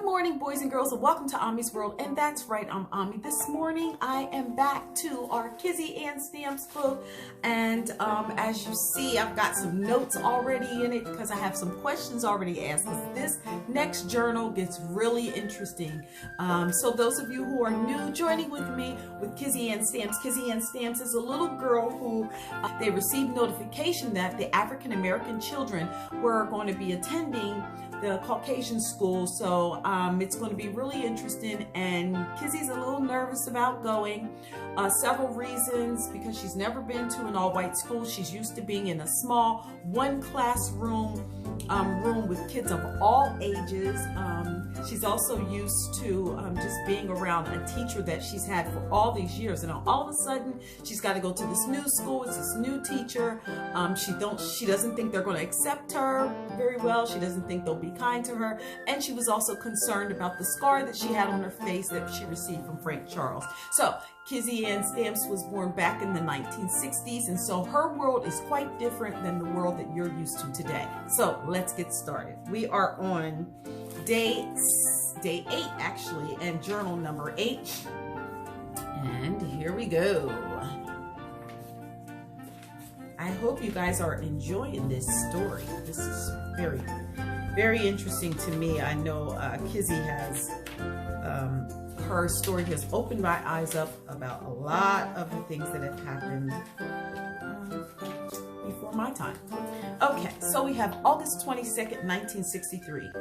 Good morning, boys and girls, and welcome to Ommy'z World. And that's right, I'm Ommy. This morning, I am back to our Kizzy and Stamps book. And as you see, I've got some notes already in it because I have some questions already asked. Because this next journal gets really interesting. So those of you who are new joining with me with Kizzy and Stamps is a little girl who they received notification that the African American children were going to be attending the Caucasian school, so it's going to be really interesting, and Kizzy's a little nervous about going. Several reasons: because she's never been to an all-white school. She's used to being in a small one-classroom room with kids of all ages. She's also used to just being around a teacher that she's had for all these years, and all of a sudden she's got to go to this new school. It's this new teacher. She doesn't think they're going to accept her very well. She doesn't think they'll be kind to her, and she was also concerned about the scar that she had on her face that she received from Frank Charles. So Kizzy Ann Stamps was born back in the 1960s, and so her world is quite different than the world that you're used to today. So let's get started. We are on day 8 actually, and journal number 8, and here we go. I hope you guys are enjoying this story. This is very, very interesting to me. I know Kizzy has her story has opened my eyes up about a lot of the things that have happened before my time. Okay, so we have August 22nd, 1963.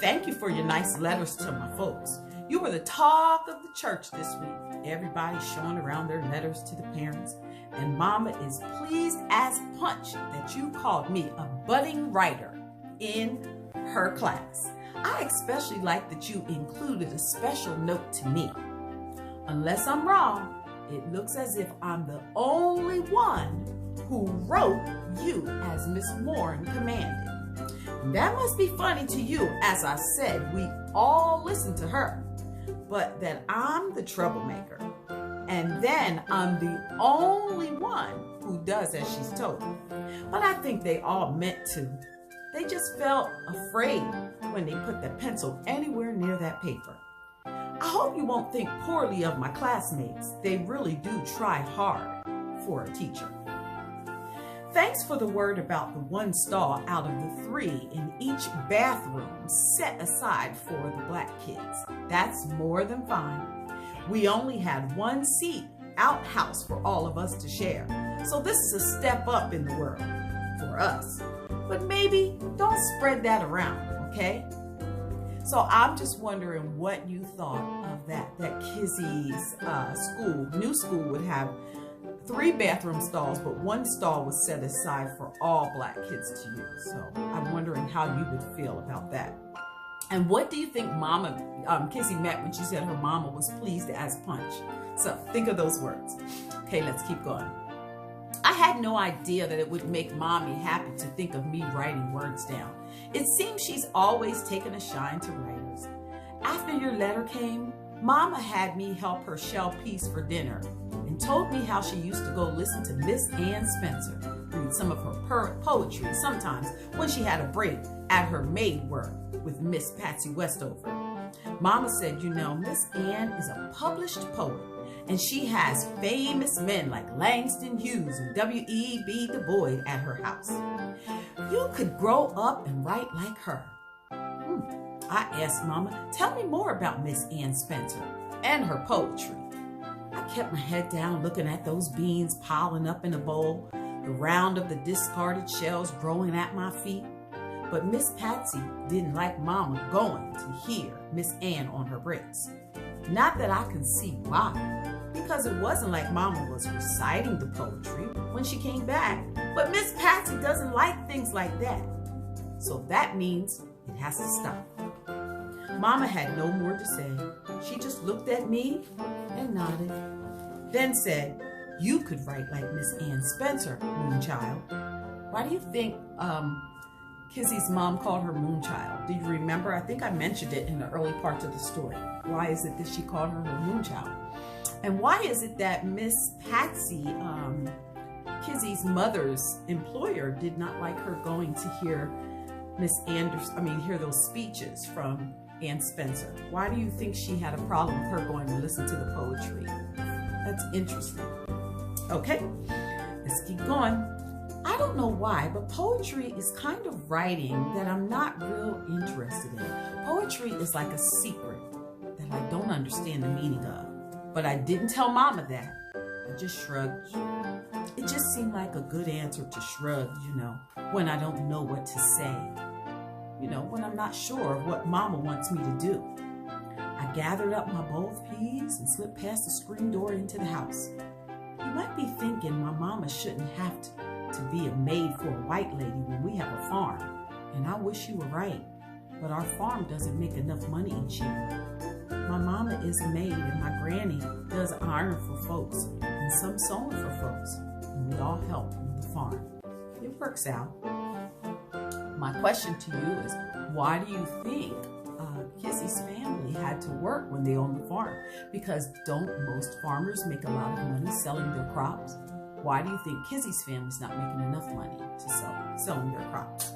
Thank you for your nice letters to my folks. You were the talk of the church this week. Everybody's showing around their letters to the parents, and Mama is pleased as punch that you called me a budding writer in her class. I especially like that you included a special note to me. Unless I'm wrong, it looks as if I'm the only one who wrote you as Miss Warren commanded. That must be funny to you. As I said, we all listen to her, but that I'm the troublemaker, and then I'm the only one who does as she's told. But I think they all meant to. They just felt afraid when they put the pencil anywhere near that paper. I hope you won't think poorly of my classmates. They really do try hard for a teacher. Thanks for the word about the one stall out of the 3 in each bathroom set aside for the black kids. That's more than fine. We only had 1 seat outhouse for all of us to share. So this is a step up in the world for us. But maybe don't spread that around, okay? So I'm just wondering what you thought of that Kizzy's new school would have 3 bathroom stalls, but 1 stall was set aside for all black kids to use. So I'm wondering how you would feel about that. And what do you think Kizzy meant when she said her mama was pleased as punch? So think of those words. Okay, let's keep going. I had no idea that it would make Mommy happy to think of me writing words down. It seems she's always taken a shine to writers. After your letter came, Mama had me help her shell peas for dinner and told me how she used to go listen to Miss Ann Spencer read some of her poetry sometimes when she had a break at her maid work with Miss Patsy Westover. Mama said, you know, Miss Ann is a published poet, and she has famous men like Langston Hughes and W.E.B. Du Bois at her house. You could grow up and write like her. I asked Mama, tell me more about Miss Ann Spencer and her poetry. I kept my head down looking at those beans piling up in a bowl, the round of the discarded shells growing at my feet. But Miss Patsy didn't like Mama going to hear Miss Ann on her breaks. Not that I can see why, because it wasn't like Mama was reciting the poetry when she came back. But Miss Patsy doesn't like things like that. So that means it has to stop. Mama had no more to say. She just looked at me and nodded, then said, you could write like Miss Ann Spencer, Moonchild. Why do you think Kizzy's mom called her Moonchild? Do you remember? I think I mentioned it in the early parts of the story. Why is it that she called her Moonchild? And why is it that Miss Patsy, Kizzy's mother's employer, did not like her going to hear hear those speeches from Aunt Spencer, why do you think she had a problem with her going to listen to the poetry? That's interesting. Okay, let's keep going. I don't know why, but poetry is kind of writing that I'm not real interested in. Poetry is like a secret that I don't understand the meaning of. But I didn't tell Mama that. I just shrugged. It just seemed like a good answer to shrug, when I don't know what to say. When I'm not sure of what Mama wants me to do. I gathered up my bowl of peas and slipped past the screen door into the house. You might be thinking my mama shouldn't have to be a maid for a white lady when we have a farm. And I wish you were right, but our farm doesn't make enough money each year. My mama is a maid and my granny does iron for folks and some sewing for folks. And we all help on the farm. It works out. My question to you is, why do you think Kizzy's family had to work when they owned the farm? Because don't most farmers make a lot of money selling their crops? Why do you think Kizzy's family's not making enough money to selling their crops?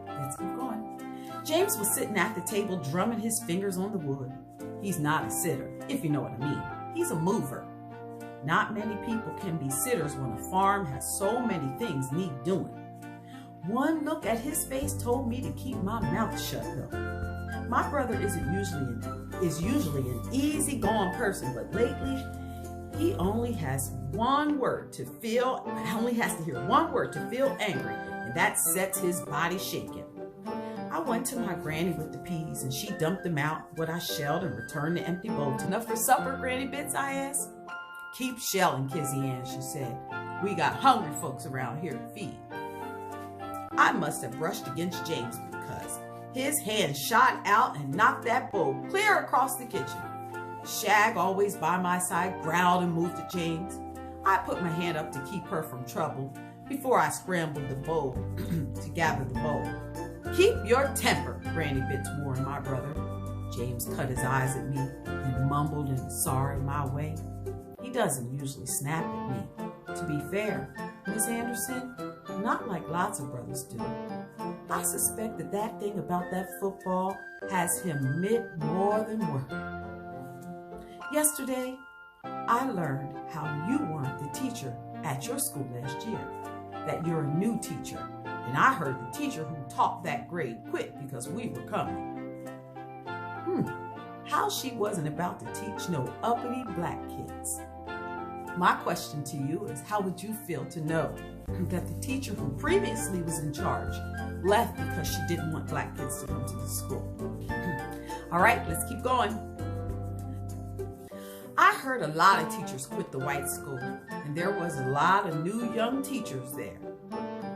Let's keep going. James was sitting at the table drumming his fingers on the wood. He's not a sitter, if you know what I mean. He's a mover. Not many people can be sitters when a farm has so many things need doing. One look at his face told me to keep my mouth shut though. My brother is usually an easygoing person, but lately he only has to hear one word to feel angry, and that sets his body shaking. I went to my granny with the peas and she dumped them out what I shelled and returned the empty bowl. Enough for supper, Granny Bits? I asked. Keep shelling, Kizzy Ann, she said. We got hungry folks around here to feed. I must have brushed against James because his hand shot out and knocked that bowl clear across the kitchen. Shag, always by my side, growled and moved to James. I put my hand up to keep her from trouble before I scrambled the bowl to gather the bowl. Keep your temper, Granny Bits warned my brother. James cut his eyes at me and mumbled in a sorry my way. He doesn't usually snap at me. To be fair, Miss Anderson, not like lots of brothers do. I suspect that thing about that football has him meant more than word. Yesterday, I learned how you weren't the teacher at your school last year, that you're a new teacher, and I heard the teacher who taught that grade quit because we were coming. How she wasn't about to teach no uppity black kids. My question to you is, how would you feel to know that the teacher who previously was in charge left because she didn't want black kids to come to the school? All right, let's keep going. I heard a lot of teachers quit the white school, and there was a lot of new young teachers there.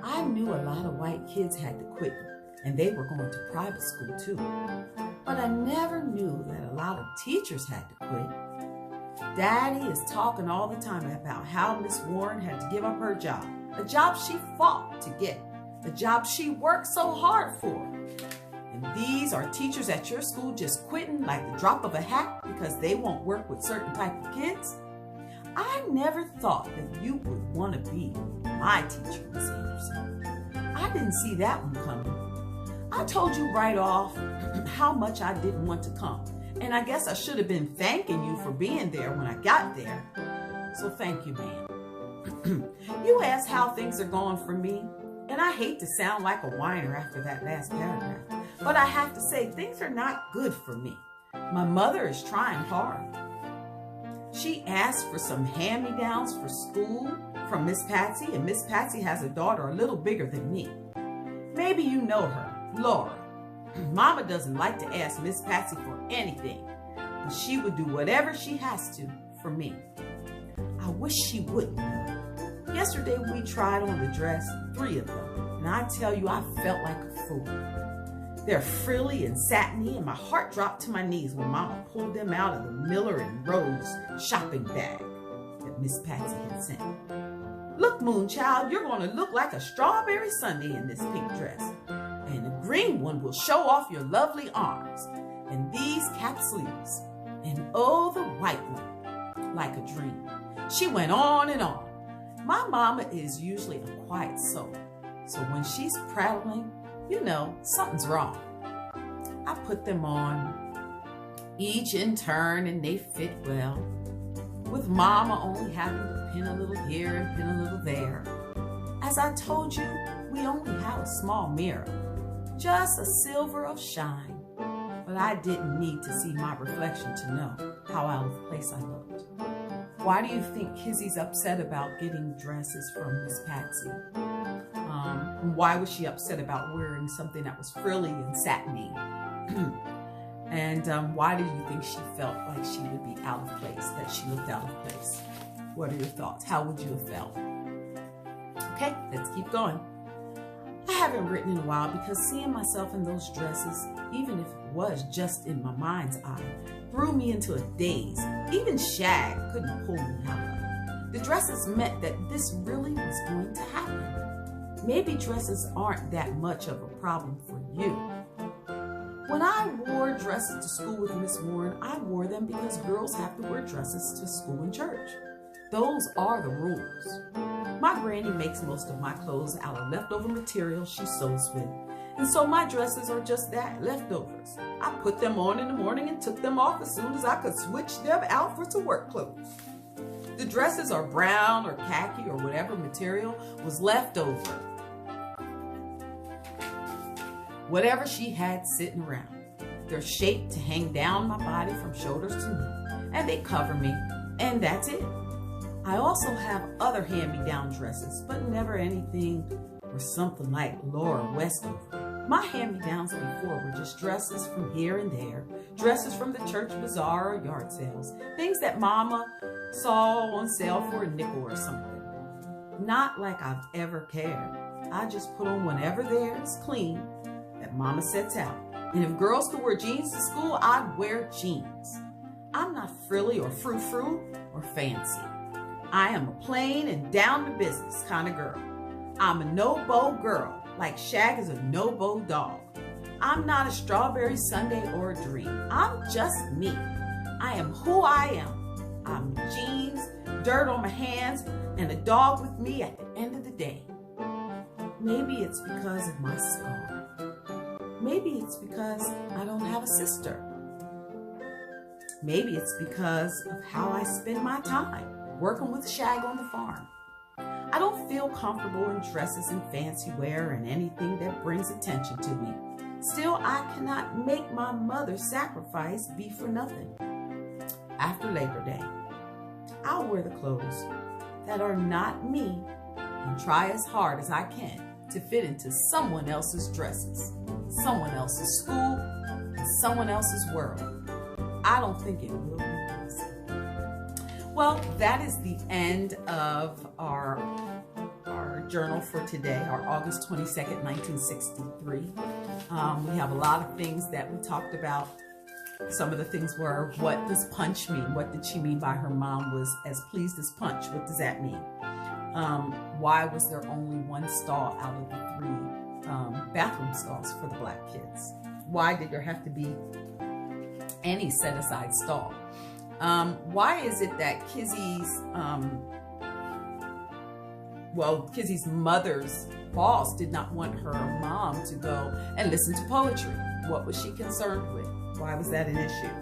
I knew a lot of white kids had to quit, and they were going to private school too. But I never knew that a lot of teachers had to quit. Daddy is talking all the time about how Miss Warren had to give up her job, a job she fought to get, a job she worked so hard for. And these are teachers at your school just quitting like the drop of a hat because they won't work with certain type of kids? I never thought that you would want to be my teacher, Miss Anderson. I didn't see that one coming. I told you right off how much I didn't want to come. And I guess I should have been thanking you for being there when I got there. So thank you, ma'am. You asked how things are going for me, and I hate to sound like a whiner after that last paragraph, but I have to say things are not good for me. My mother is trying hard. She asked for some hand-me-downs for school from Miss Patsy, and Miss Patsy has a daughter a little bigger than me. Maybe you know her, Laura. Mama doesn't like to ask Miss Patsy for anything, but she would do whatever she has to for me. I wish she would. Yesterday we tried on the dress, 3 of them, and I tell you I felt like a fool. They're frilly and satiny, and my heart dropped to my knees when Mama pulled them out of the Miller and Rose shopping bag that Miss Patsy had sent. Look, Moonchild, you're going to look like a strawberry sundae in this pink dress. And the green one will show off your lovely arms, and these cap sleeves, and oh, the white one, like a dream. She went on and on. My mama is usually a quiet soul, so when she's prattling, you know something's wrong. I put them on, each in turn, and they fit well, with Mama only having to pin a little here and pin a little there. As I told you, we only had a small mirror, just a silver of shine, but I didn't need to see my reflection to know how out of place I looked. Why do you think Kizzy's upset about getting dresses from Miss Patsy? Why was she upset about wearing something that was frilly and satiny? And why do you think she felt like she would be out of place, that she looked out of place? What are your thoughts? How would you have felt? Okay, let's keep going. I haven't written in a while because seeing myself in those dresses, even if it was just in my mind's eye, threw me into a daze. Even Shag couldn't pull me out of it. The dresses meant that this really was going to happen. Maybe dresses aren't that much of a problem for you. When I wore dresses to school with Miss Warren, I wore them because girls have to wear dresses to school and church. Those are the rules. My granny makes most of my clothes out of leftover material she sews with. And so my dresses are just that, leftovers. I put them on in the morning and took them off as soon as I could switch them out for some work clothes. The dresses are brown or khaki or whatever material was left over. Whatever she had sitting around. They're shaped to hang down my body from shoulders to knee, and they cover me, and that's it. I also have other hand-me-down dresses, but never anything or something like Laura Westover. My hand-me-downs before were just dresses from here and there, dresses from the church bazaar or yard sales, things that Mama saw on sale for a nickel or something. Not like I've ever cared. I just put on whatever there is clean that Mama sets out. And if girls could wear jeans to school, I'd wear jeans. I'm not frilly or frou-frou or fancy. I am a plain and down-to-business kind of girl. I'm a no-bow girl, like Shag is a no-bow dog. I'm not a strawberry sundae or a dream. I'm just me. I am who I am. I'm jeans, dirt on my hands, and a dog with me at the end of the day. Maybe it's because of my scar. Maybe it's because I don't have a sister. Maybe it's because of how I spend my time working with Shag on the farm. I don't feel comfortable in dresses and fancy wear and anything that brings attention to me. Still, I cannot make my mother's sacrifice be for nothing. After Labor Day, I'll wear the clothes that are not me and try as hard as I can to fit into someone else's dresses, someone else's school, and someone else's world. I don't think it will be easy. Well, that is the end of our journal for today, our August 22nd, 1963. We have a lot of things that we talked about. Some of the things were, what does punch mean? What did she mean by her mom was as pleased as punch? What does that mean? Why was there only one stall out of the 3 bathroom stalls for the black kids? Why did there have to be any set-aside stall? Why is it that Kizzy's mother's boss did not want her mom to go and listen to poetry? What was she concerned with? Why was that an issue?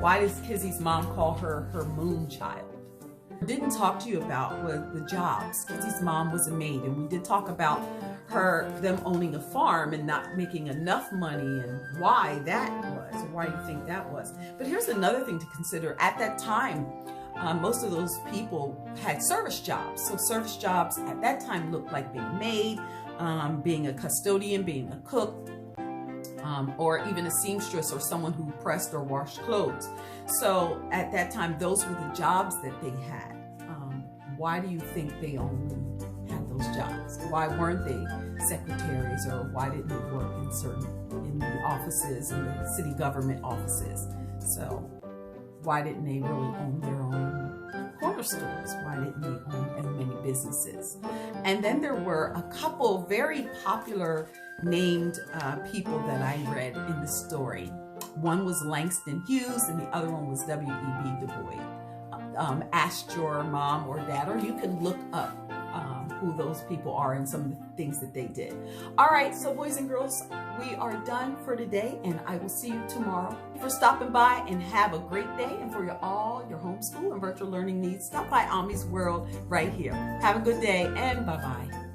Why does Kizzy's mom call her moon child? Didn't talk to you about was the jobs. Kizzy's mom was a maid, and we did talk about them owning a farm and not making enough money and why that was, or why you think that was. But here's another thing to consider. At that time, most of those people had service jobs. So service jobs at that time looked like being a maid, being a custodian, being a cook, or even a seamstress or someone who pressed or washed clothes. So at that time, those were the jobs that they had. Why do you think they only had those jobs? Why weren't they secretaries, or why didn't they work in the offices, in the city government offices? So why didn't they really own their own corner stores? Why didn't they own as many businesses? And then there were a couple very popular named people that I read in the story. One was Langston Hughes and the other one was W.E.B. Du Bois. Ask your mom or dad, or you can look up who those people are and some of the things that they did. All right, so boys and girls, we are done for today, and I will see you tomorrow. For stopping by, and have a great day. And for all your homeschool and virtual learning needs, stop by Ommy'z World right here. Have a good day, and bye-bye.